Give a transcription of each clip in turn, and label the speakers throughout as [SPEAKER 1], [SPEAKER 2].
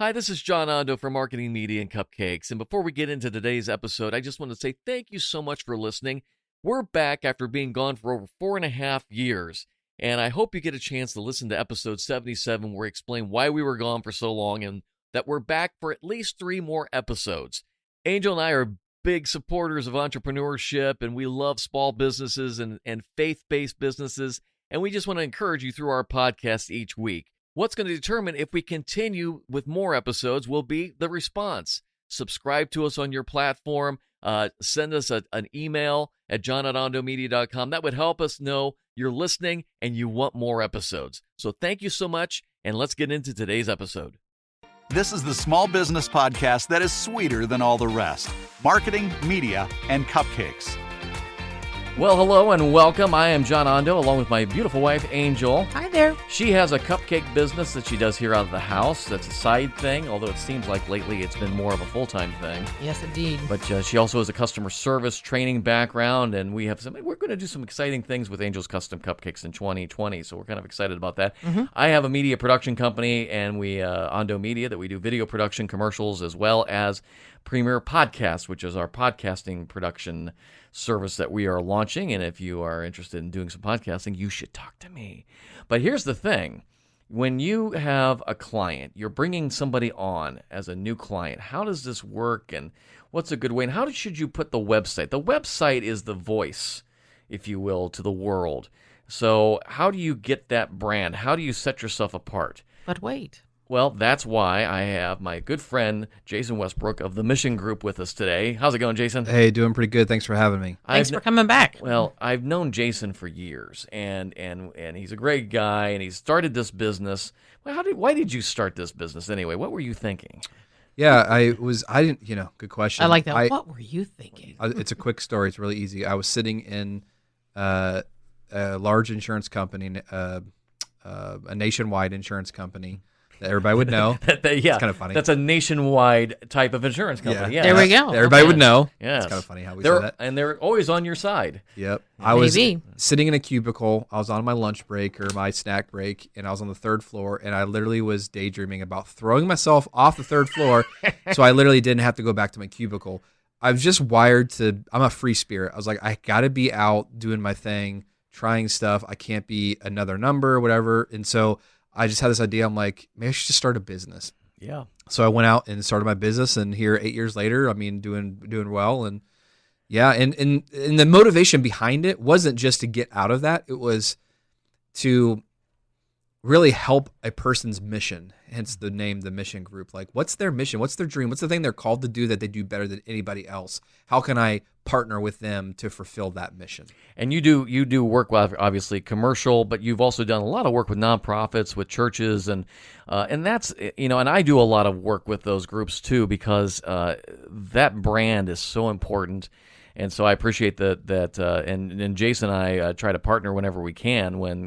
[SPEAKER 1] Hi, this is John Ondo from Marketing Media and Cupcakes. And before we get into today's episode, I just want to say thank you so much for listening. We're back after being gone for over 4.5 years. And I hope you get a chance to listen to episode 77, where we explain why we were gone for so long and that we're back for at least 3 more episodes. Angel and I are big supporters of entrepreneurship, and we love small businesses and faith-based businesses. And we just want to encourage you through our podcast each week. What's going to determine if we continue with more episodes will be the response. Subscribe to us on your platform. Send us an email at john@ondomedia.com. That would help us know you're listening and you want more episodes. So thank you so much, and let's get into today's episode.
[SPEAKER 2] This is the small business podcast that is sweeter than all the rest. Marketing, media, and cupcakes.
[SPEAKER 1] Well, hello and welcome. I am John Ondo, along with my beautiful wife, Angel.
[SPEAKER 3] Hi there.
[SPEAKER 1] She has a cupcake business that she does here out of the house. That's a side thing, although it seems like lately it's been more of a full-time thing.
[SPEAKER 3] Yes, indeed.
[SPEAKER 1] But she also has a customer service training background, and we're going to do some exciting things with Angel's Custom Cupcakes in 2020, so we're kind of excited about that. Mm-hmm. I have a media production company, and we Ondo Media, that we do video production, commercials, as well as Premier Podcast, which is our podcasting production service that we are launching. And if you are interested in doing some podcasting, you should talk to me. But here's the thing. When you have a client, you're bringing somebody on as a new client. How does this work, and what's a good way? And how should you put the website? The website is the voice, if you will, to the world. So how do you get that brand? How do you set yourself apart?
[SPEAKER 3] But wait.
[SPEAKER 1] Well, that's why I have my good friend Jason Westbrook of the Mission Group with us today. How's it going, Jason?
[SPEAKER 4] Hey, doing pretty good. Thanks for having me.
[SPEAKER 3] Thanks for coming back.
[SPEAKER 1] Well, I've known Jason for years, and he's a great guy, and he's started this business. Well, why did you start this business anyway? What were you thinking?
[SPEAKER 4] Yeah, I didn't, good question.
[SPEAKER 3] I like that. What were you thinking?
[SPEAKER 4] It's a quick story. It's really easy. I was sitting in a large insurance company, a nationwide insurance company that everybody would know.
[SPEAKER 1] Yeah,
[SPEAKER 4] it's kind of funny.
[SPEAKER 1] That's a nationwide type of insurance company. Yeah.
[SPEAKER 3] There we go.
[SPEAKER 4] Everybody would know.
[SPEAKER 1] Yes.
[SPEAKER 4] It's kind of funny how we say that.
[SPEAKER 1] And they're always on your side.
[SPEAKER 4] Yep. I was sitting in a cubicle. I was on my lunch break or my snack break, and I was on the 3rd floor, and I literally was daydreaming about throwing myself off the 3rd floor, so I literally didn't have to go back to my cubicle. I was just wired to, I'm a free spirit. I was like, I got to be out doing my thing, trying stuff. I can't be another number or whatever. And so I just had this idea. I'm like, maybe I should just start a business.
[SPEAKER 1] Yeah.
[SPEAKER 4] So I went out and started my business, and here 8 years later, I mean, doing well. And yeah, and the motivation behind it wasn't just to get out of that. It was to really help a person's mission, hence the name, the Mission Group. Like, what's their mission? What's their dream? What's the thing they're called to do that they do better than anybody else? How can I partner with them to fulfill that mission?
[SPEAKER 1] And you do work with, obviously, commercial, but you've also done a lot of work with nonprofits, with churches, and that's, and I do a lot of work with those groups too, because that brand is so important. And so I appreciate that, and Jason and I try to partner whenever we can. When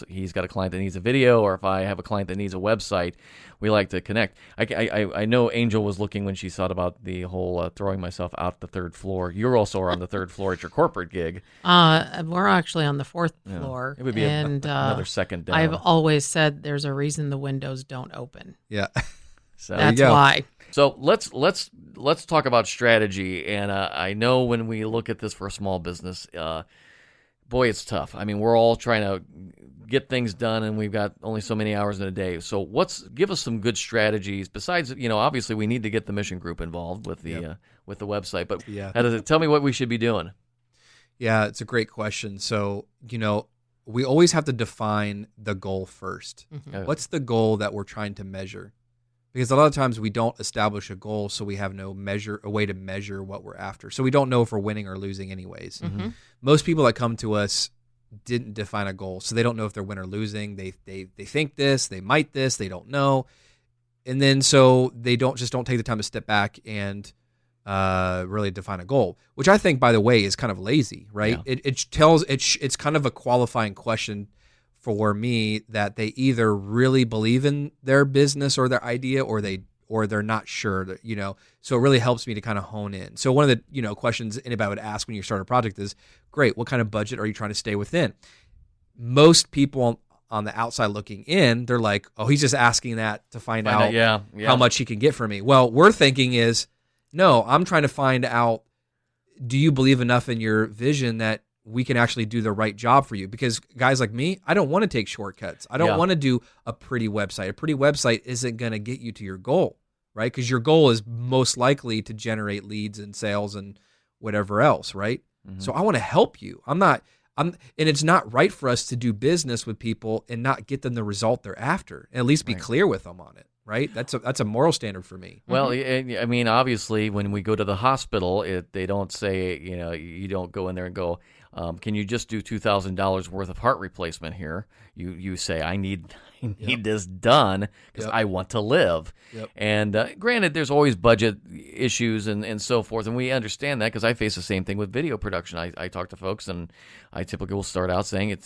[SPEAKER 1] he's got a client that needs a video, or if I have a client that needs a website, we like to connect. I know Angel was looking when she thought about the whole throwing myself out the 3rd floor. You're also on the 3rd floor at your corporate gig.
[SPEAKER 3] We're actually on the 4th floor.
[SPEAKER 1] It would be another second down.
[SPEAKER 3] I've always said there's a reason the windows don't open.
[SPEAKER 4] Yeah,
[SPEAKER 1] so
[SPEAKER 3] that's why.
[SPEAKER 1] So let's talk about strategy. And I know when we look at this for a small business, boy, it's tough. I mean, we're all trying to get things done, and we've got only so many hours in a day. So give us some good strategies. Besides, obviously we need to get the Mission Group involved with the website. But tell me what we should be doing.
[SPEAKER 4] Yeah, it's a great question. So we always have to define the goal first. Mm-hmm. What's the goal that we're trying to measure? Because a lot of times we don't establish a goal, so we have a way to measure what we're after. So we don't know if we're winning or losing anyways.
[SPEAKER 3] Mm-hmm.
[SPEAKER 4] Most people that come to us didn't define a goal, so they don't know if they're winning or losing. They think this, they might this, they don't know. And then so they don't take the time to step back and really define a goal, which I think, by the way, is kind of lazy, right? Yeah. It's kind of a qualifying question for me, that they either really believe in their business or their idea, or they're not sure, so it really helps me to kind of hone in. So one of the, questions anybody would ask when you start a project is, great, what kind of budget are you trying to stay within? Most people on the outside looking in, they're like, oh, he's just asking that to find out how much he can get from me. Well, we're thinking is, no, I'm trying to find out, do you believe enough in your vision that we can actually do the right job for you? Because guys like me, I don't want to take shortcuts. I don't want to do a pretty website. A pretty website isn't going to get you to your goal, right? Because your goal is most likely to generate leads and sales and whatever else, right? So I want to help you. And it's not right for us to do business with people and not get them the result they're after, and at least be clear with them on it, right? That's a moral standard for me.
[SPEAKER 1] Well, I mean, obviously, when we go to the hospital, they don't say, you don't go in there and go, can you just do $2,000 worth of heart replacement here? You say, I need this done because I want to live. And granted, there's always budget issues and so forth, and we understand that because I face the same thing with video production. I talk to folks, and I typically will start out saying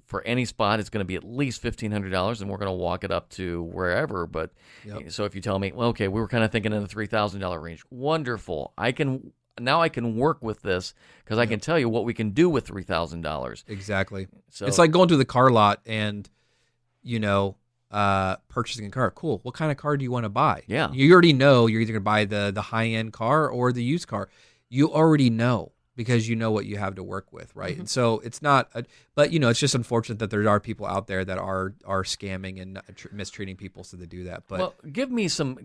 [SPEAKER 1] for any spot, it's going to be at least $1,500, and we're going to walk it up to wherever. But so if you tell me, well, okay, we were kind of thinking in the $3,000 range, wonderful. Now I can work with this because I can tell you what we can do with $3,000.
[SPEAKER 4] Exactly.
[SPEAKER 1] So
[SPEAKER 4] it's like going to the car lot and, purchasing a car. Cool. What kind of car do you want to buy?
[SPEAKER 1] Yeah.
[SPEAKER 4] You already know you're either going to buy the high-end car or the used car. You already know because you know what you have to work with, right? And so it's not, but it's just unfortunate that there are people out there that are scamming and mistreating people, so they do that. But
[SPEAKER 1] well, give me some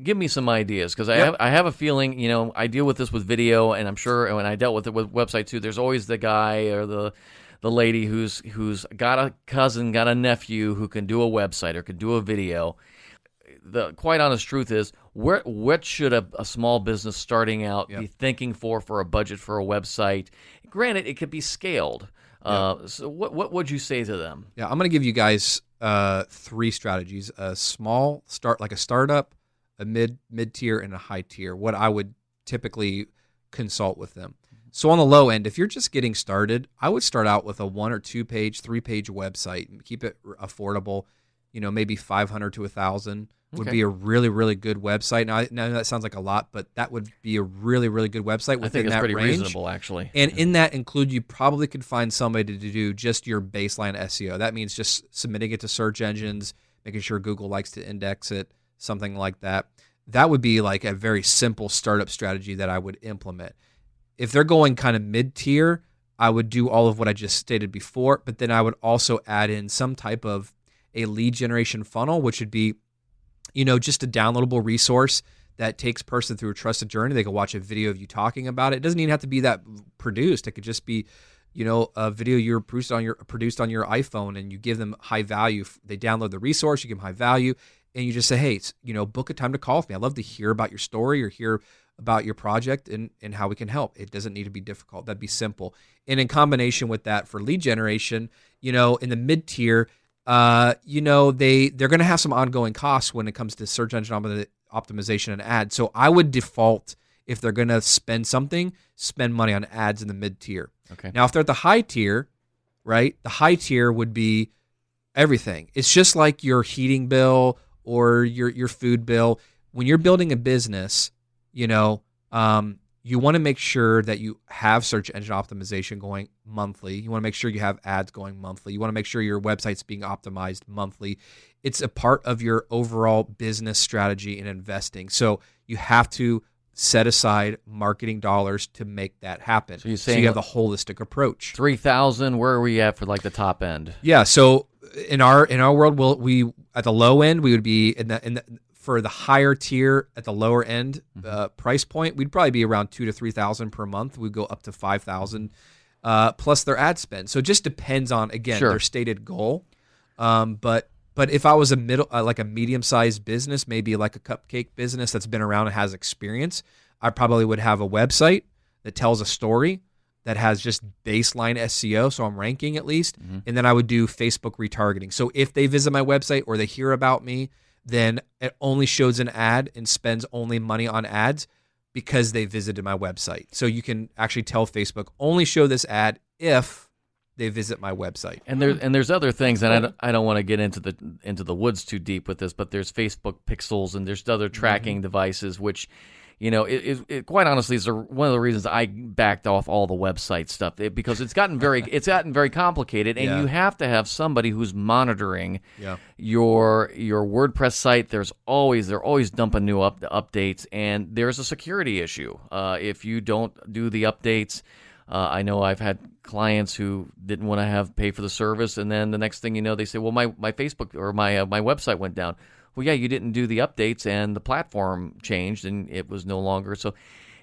[SPEAKER 1] ideas because I have a feeling I deal with this with video, and I'm sure when I dealt with it with website too, there's always the guy or the lady who's got a cousin, got a nephew who can do a website or can do a video. The quite honest truth is, what should a small business starting out be thinking for a budget for a website? Granted, it could be scaled. So what would you say to them?
[SPEAKER 4] Yeah, I'm going to give you guys 3 strategies: a small start, like a startup, a mid-tier, and a high tier. What I would typically consult with them. So on the low end, if you're just getting started, I would start out with a 1 or 2 page, 3 page website and keep it affordable. Maybe 500 to 1,000 would be a really, really good website. Now that sounds like a lot, but that would be a really, really good website within
[SPEAKER 1] I think it's
[SPEAKER 4] that
[SPEAKER 1] pretty
[SPEAKER 4] range.
[SPEAKER 1] reasonable, actually.
[SPEAKER 4] And in that include, you probably could find somebody to do just your baseline SEO. That means just submitting it to search engines, making sure Google likes to index it, something like that. That would be like a very simple startup strategy that I would implement. If they're going kind of mid-tier, I would do all of what I just stated before, but then I would also add in some type of a lead generation funnel, which would be, just a downloadable resource that takes person through a trusted journey. They can watch a video of you talking about it. It doesn't even have to be that produced. It could just be, a video you're produced on your iPhone, and you give them high value. They download the resource, you give them high value, and you just say, hey, book a time to call with me. I'd love to hear about your story or hear about your project and how we can help. It doesn't need to be difficult. That'd be simple. And in combination with that for lead generation, in the mid-tier, they're going to have some ongoing costs when it comes to search engine optimization and ads. So I would default, if they're going to spend money on ads in the mid-tier.
[SPEAKER 1] Okay.
[SPEAKER 4] Now, if they're at the high tier, right, the high tier would be everything. It's just like your heating bill or your food bill. When you're building a business, you want to make sure that you have search engine optimization going monthly. You want to make sure you have ads going monthly. You want to make sure your website's being optimized monthly. It's a part of your overall business strategy and investing. So you have to set aside marketing dollars to make that happen.
[SPEAKER 1] So you're saying
[SPEAKER 4] you have the holistic approach.
[SPEAKER 1] 3,000. Where are we at for like the top end?
[SPEAKER 4] Yeah. So in our world, we at the low end, we would be for the higher tier at the lower end price point, we'd probably be around 2,000 to 3,000 per month. We'd go up to 5,000 plus their ad spend. So it just depends on, again, their stated goal. But if I was a like a medium-sized business, maybe like a cupcake business that's been around and has experience, I probably would have a website that tells a story that has just baseline SEO, so I'm ranking at least, and then I would do Facebook retargeting. So if they visit my website or they hear about me, then it only shows an ad and spends only money on ads because they visited my website. So you can actually tell Facebook, only show this ad if they visit my website.
[SPEAKER 1] And there's other things, and I don't want to get into the woods too deep with this, but there's Facebook pixels and there's other tracking devices which quite honestly is one of the reasons I backed off all the website stuff because it's gotten very complicated, and
[SPEAKER 4] Yeah.
[SPEAKER 1] you have to have somebody who's monitoring
[SPEAKER 4] Yeah.
[SPEAKER 1] your WordPress site. They're always dumping new updates, and there's a security issue if you don't do the updates. I know I've had clients who didn't want to pay for the service, and then the next thing you know, they say, "Well, my Facebook or my website went down." Well, yeah, you didn't do the updates, and the platform changed, and it was no longer. So,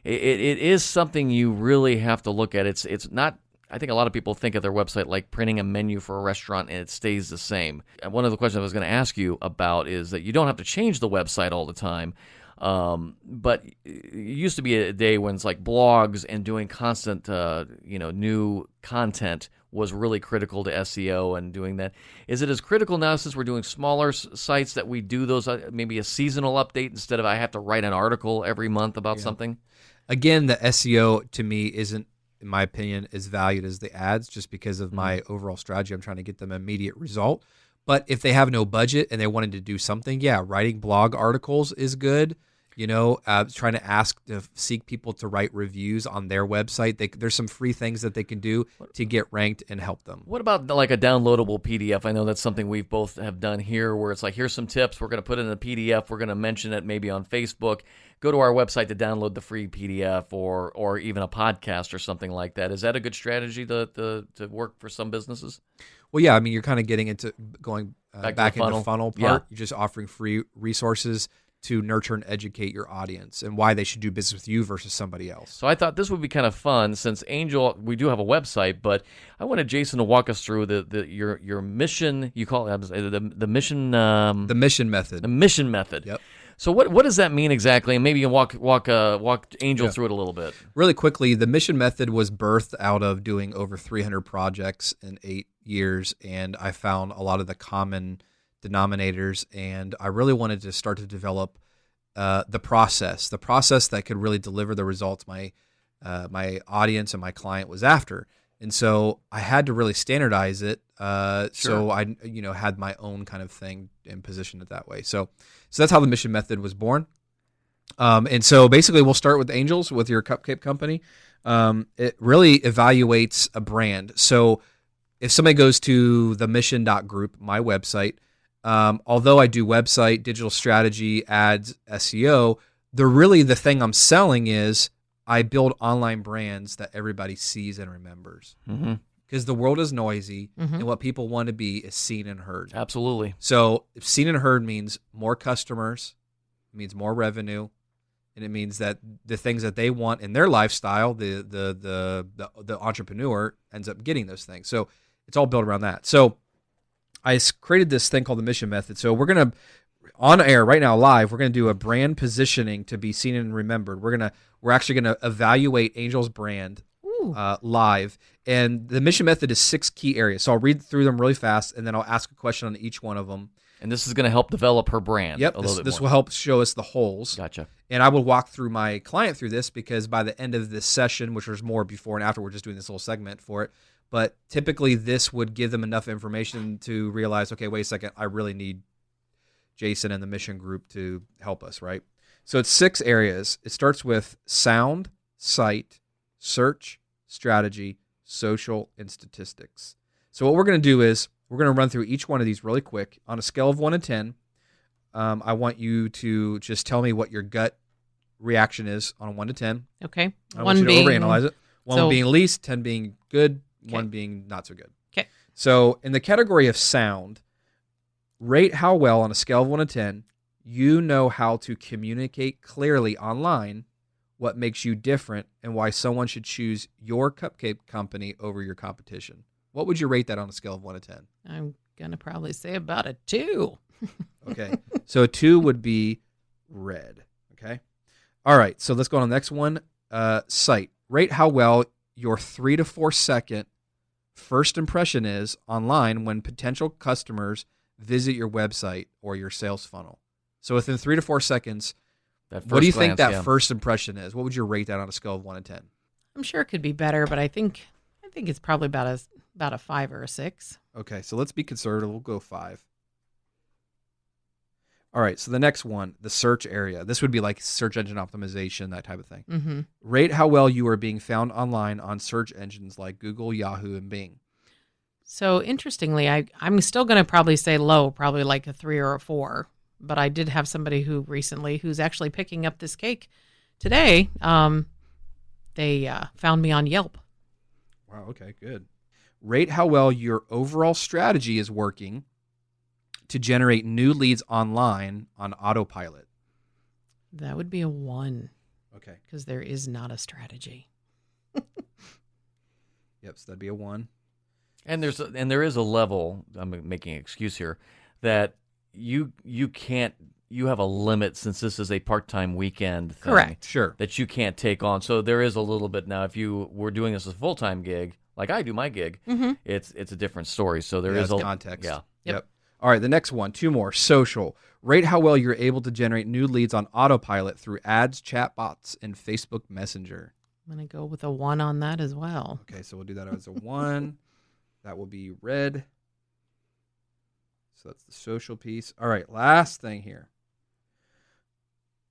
[SPEAKER 1] it is something you really have to look at. It's not. I think a lot of people think of their website like printing a menu for a restaurant, and it stays the same. And one of the questions I was going to ask you about is that you don't have to change the website all the time. But it used to be a day when it's like blogs and doing constant, new content was really critical to SEO and doing that. Is it as critical now since we're doing smaller sites that we do those, maybe a seasonal update instead of I have to write an article every month about something?
[SPEAKER 4] Again, the SEO to me isn't, in my opinion, as valued as the ads just because of my overall strategy. I'm trying to get them immediate result. But if they have no budget and they wanted to do something, writing blog articles is good. Trying to seek people to write reviews on their website. There's some free things that they can do to get ranked and help them.
[SPEAKER 1] What about like a downloadable PDF? I know that's something we both have done here where it's like, here's some tips. We're going to put it in a PDF. We're going to mention it maybe on Facebook. Go to our website to download the free PDF or even a podcast or something like that. Is that a good strategy to work for some businesses?
[SPEAKER 4] Well, yeah. I mean, you're kind of getting into going back into
[SPEAKER 1] funnel.
[SPEAKER 4] funnel part.
[SPEAKER 1] Yeah.
[SPEAKER 4] You're just offering free resources to nurture and educate your audience and why they should do business with you versus somebody else.
[SPEAKER 1] So I thought this would be kind of fun since Angel, we do have a website, but I wanted Jason to walk us through your mission. You call it the mission.
[SPEAKER 4] The mission method.
[SPEAKER 1] The mission method.
[SPEAKER 4] Yep.
[SPEAKER 1] So what does that mean exactly? And maybe you can walk Angel through it a little bit.
[SPEAKER 4] Really quickly, the mission method was birthed out of doing over 300 projects in 8 years, and I found a lot of the common denominators, and I really wanted to start to develop the process that could really deliver the results my audience and my client was after. And so I had to really standardize it. So I had my own kind of thing and positioned it that way. So that's how the mission method was born. And so basically we'll start with Angels, with your cupcake company. It really evaluates a brand. So if somebody goes to themission.group, my website, although I do website, digital strategy, ads, SEO, the thing I'm selling is I build online brands that everybody sees and remembers. Because the world is noisy, and what people want to be is seen and heard.
[SPEAKER 1] Absolutely.
[SPEAKER 4] So if seen and heard means more customers, it means more revenue, and it means that the things that they want in their lifestyle, the entrepreneur ends up getting those things. So it's all built around that. So I created this thing called the mission method. So we're going to, on air right now, live, we're going to do a brand positioning to be seen and remembered. We're actually going to evaluate Angel's brand live. And the mission method is 6 key areas. So I'll read through them really fast, and then I'll ask a question on each one of them.
[SPEAKER 1] And this is going to help develop her brand.
[SPEAKER 4] Yep,
[SPEAKER 1] a little bit
[SPEAKER 4] this
[SPEAKER 1] more.
[SPEAKER 4] will help show us the holes.
[SPEAKER 1] Gotcha.
[SPEAKER 4] And I will walk through my client through this, because by the end of this session, which there's more before and after, we're just doing this little segment for it. But typically this would give them enough information to realize, okay, wait a second, I really need Jason and the mission group to help us, right? So it's 6 areas. It starts with sound, site, search, strategy, social, and statistics. So what we're going to do is we're going to run through each one of these really quick. On a scale of 1 to 10, I want you to just tell me what your gut reaction is on a 1 to 10.
[SPEAKER 3] Okay.
[SPEAKER 4] I don't want you to overanalyze it. 1 being least, 10 being good,
[SPEAKER 3] Okay.
[SPEAKER 4] 1 being not so good.
[SPEAKER 3] Okay.
[SPEAKER 4] So in the category of sound, rate how well on a scale of 1 to 10 you know how to communicate clearly online, what makes you different, and why someone should choose your cupcake company over your competition. What would you rate that on a scale of 1 to 10?
[SPEAKER 3] I'm going to probably say about a 2.
[SPEAKER 4] Okay. So a 2 would be red. Okay. All right. So let's go on to the next one. Site. Rate how well your 3 to 4 second first impression is online when potential customers visit your website or your sales funnel. So within 3 to 4 seconds, what do you think that first impression is? What would you rate that on a scale of 1 to 10?
[SPEAKER 3] I'm sure it could be better, but I think it's probably about a 5 or a 6.
[SPEAKER 4] Okay, so let's be conservative. We'll go 5. All right, so the next one, the search area. This would be like search engine optimization, that type of thing.
[SPEAKER 3] Mm-hmm.
[SPEAKER 4] Rate how well you are being found online on search engines like Google, Yahoo, and Bing.
[SPEAKER 3] So interestingly, I'm still going to probably say low, probably like a 3 or a 4. But I did have somebody who's actually picking up this cake today. They found me on Yelp.
[SPEAKER 4] Wow, okay, good. Rate how well your overall strategy is working to generate new leads online on autopilot.
[SPEAKER 3] That would be a 1
[SPEAKER 4] Okay.
[SPEAKER 3] because there is not a strategy.
[SPEAKER 4] Yep, so that'd be a 1.
[SPEAKER 1] And there is a level, I'm making an excuse here, that you have a limit since this is a part-time weekend thing.
[SPEAKER 3] Correct.
[SPEAKER 4] Sure.
[SPEAKER 1] That you can't take on. So there is a little bit now. If you were doing this as a full-time gig, like I do my gig,
[SPEAKER 3] Mm-hmm.
[SPEAKER 1] it's a different story. So there
[SPEAKER 4] Yeah,
[SPEAKER 1] is
[SPEAKER 4] it's
[SPEAKER 1] a
[SPEAKER 4] context.
[SPEAKER 1] Yeah.
[SPEAKER 3] Yep.
[SPEAKER 4] All right, the next one, 2 more. Social. Rate how well you're able to generate new leads on autopilot through ads, chatbots, and Facebook Messenger.
[SPEAKER 3] I'm going to go with a 1 on that as well.
[SPEAKER 4] Okay, so we'll do that as a 1. That will be red. So that's the social piece. All right, last thing here.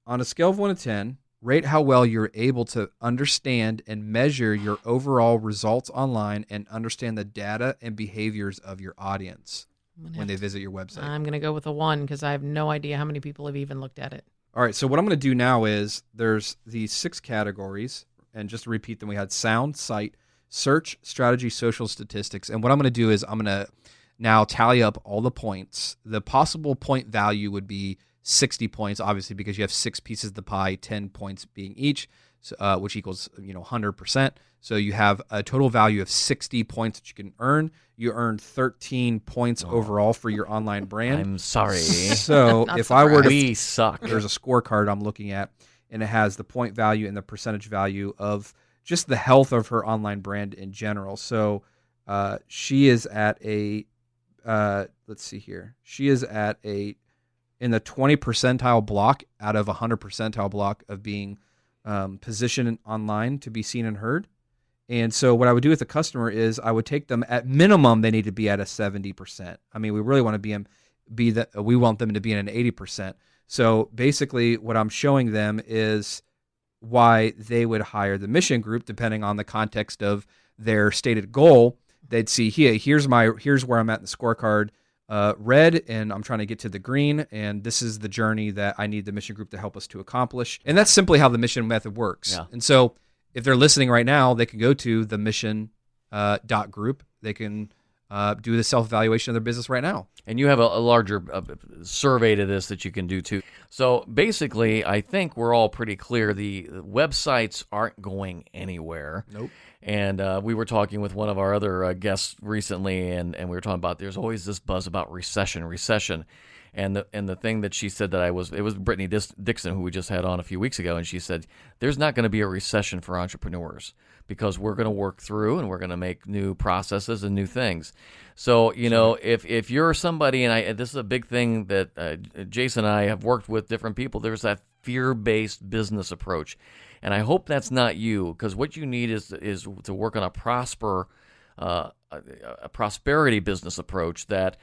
[SPEAKER 4] On a scale of 1 to 10, rate how well you're able to understand and measure your overall results online and understand the data and behaviors of your audience when they visit your website.
[SPEAKER 3] I'm going to go with a 1 because I have no idea how many people have even looked at it.
[SPEAKER 4] All right, so what I'm going to do now is there's these 6 categories, and just to repeat them, we had sound, site, search, strategy, social, statistics. And what I'm going to do is I'm going to now tally up all the points. The possible point value would be 60 points, obviously, because you have 6 pieces of the pie, 10 points being each, which equals 100%. So you have a total value of 60 points that you can earn. You earned 13 points overall for your online brand.
[SPEAKER 1] I'm sorry.
[SPEAKER 4] So
[SPEAKER 3] Not
[SPEAKER 4] if I were to,
[SPEAKER 1] We suck.
[SPEAKER 4] there's a scorecard I'm looking at, and it has the point value and the percentage value of just the health of her online brand in general. So she is at a, let's see here. She is at in the 20 percentile block out of 100 percentile block of being positioned online to be seen and heard. And so what I would do with the customer is I would take them at minimum, they need to be at a 70%. I mean, we really want to we want them to be in an 80%. So basically what I'm showing them is why they would hire the mission group, depending on the context of their stated goal. They'd see here's where I'm at in the scorecard, red, and I'm trying to get to the green, and this is the journey that I need the mission group to help us to accomplish. And that's simply how the mission method works.
[SPEAKER 1] Yeah.
[SPEAKER 4] And so if they're listening right now, they can go to the mission .group. They can do the self-evaluation of their business right now.
[SPEAKER 1] And you have a larger survey to this that you can do too. So basically, I think we're all pretty clear. The websites aren't going anywhere.
[SPEAKER 4] Nope.
[SPEAKER 1] And we were talking with one of our other guests recently, and we were talking about there's always this buzz about recession. And the thing that she said that it was Brittany Dixon, who we just had on a few weeks ago, and she said there's not going to be a recession for entrepreneurs because we're going to work through and we're going to make new processes and new things. So if you're somebody, and this is a big thing that Jason and I have worked with different people. There's that fear-based business approach, and I hope that's not you, because what you need is to work on a prosperity business approach that.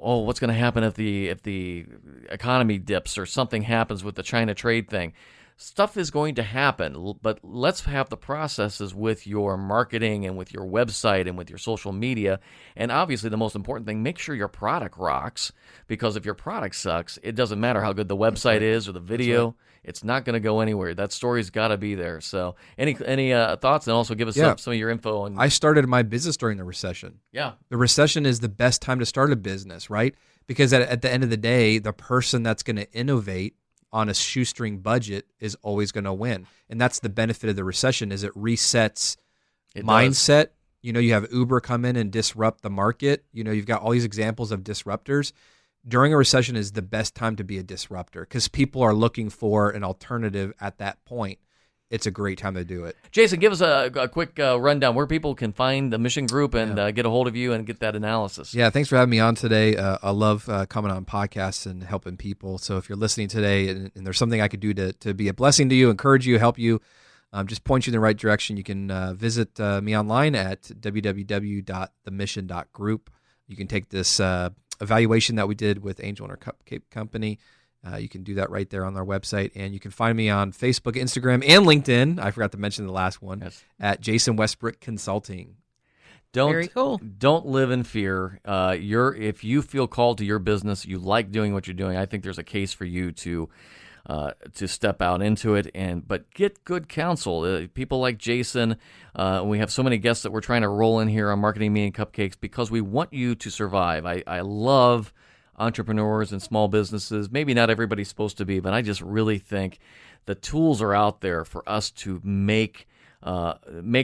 [SPEAKER 1] Oh, what's going to happen if the economy dips or something happens with the China trade thing? Stuff is going to happen, but let's have the processes with your marketing and with your website and with your social media. And obviously, the most important thing, make sure your product rocks, because if your product sucks, it doesn't matter how good the website is or the video. It's not going to go anywhere. That story's got to be there. So any thoughts? And also give us some of your info.
[SPEAKER 4] I started my business during the recession.
[SPEAKER 1] Yeah.
[SPEAKER 4] The recession is the best time to start a business, right? Because at the end of the day, the person that's going to innovate on a shoestring budget is always going to win. And that's the benefit of the recession, is it resets mindset. You have Uber come in and disrupt the market. You've got all these examples of disruptors. During a recession is the best time to be a disruptor because people are looking for an alternative at that point. It's a great time to do it.
[SPEAKER 1] Jason, give us a quick rundown where people can find the mission group and get a hold of you and get that analysis.
[SPEAKER 4] Yeah, thanks for having me on today. I love coming on podcasts and helping people. So if you're listening today and there's something I could do to be a blessing to you, encourage you, help you, just point you in the right direction, you can visit me online at www.themission.group. You can take this evaluation that we did with Angel and her Cupcake Company, You can do that right there on our website. And you can find me on Facebook, Instagram, and LinkedIn. I forgot to mention the last one, at Jason Westbrook Consulting.
[SPEAKER 3] Very cool.
[SPEAKER 1] Don't live in fear. If you feel called to your business, you like doing what you're doing, I think there's a case for you to step out into it, but get good counsel. People like Jason, we have so many guests that we're trying to roll in here on Marketing Media and Cupcakes because we want you to survive. I love entrepreneurs and small businesses. Maybe not everybody's supposed to be, but I just really think the tools are out there for us to make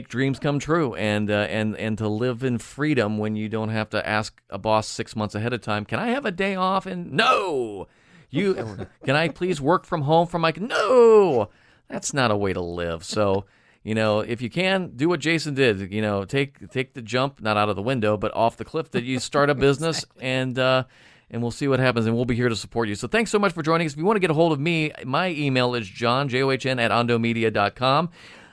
[SPEAKER 1] dreams come true and to live in freedom when you don't have to ask a boss 6 months ahead of time, can I have a day off? And no. Can I please work from home from my... No, that's not a way to live. So, if you can, do what Jason did. Take the jump, not out of the window, but off the cliff that you start a business exactly. And we'll see what happens, and we'll be here to support you. So thanks so much for joining us. If you want to get a hold of me, my email is john@ondomedia.com.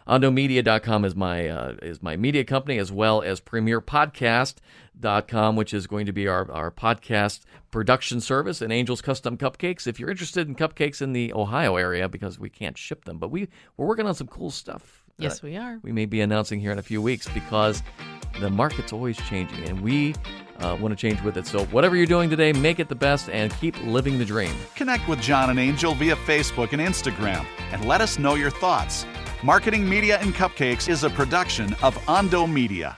[SPEAKER 1] OndoMedia.com is my media company, as well as PremierPodcast.com, which is going to be our podcast production service, and Angels Custom Cupcakes. If you're interested in cupcakes in the Ohio area, because we can't ship them, but we're working on some cool stuff.
[SPEAKER 3] Yes, we are.
[SPEAKER 1] We may be announcing here in a few weeks because the market's always changing, and we want to change with it. So whatever you're doing today, make it the best and keep living the dream.
[SPEAKER 2] Connect with John and Angel via Facebook and Instagram and let us know your thoughts. Marketing Media and Cupcakes is a production of Ondo Media.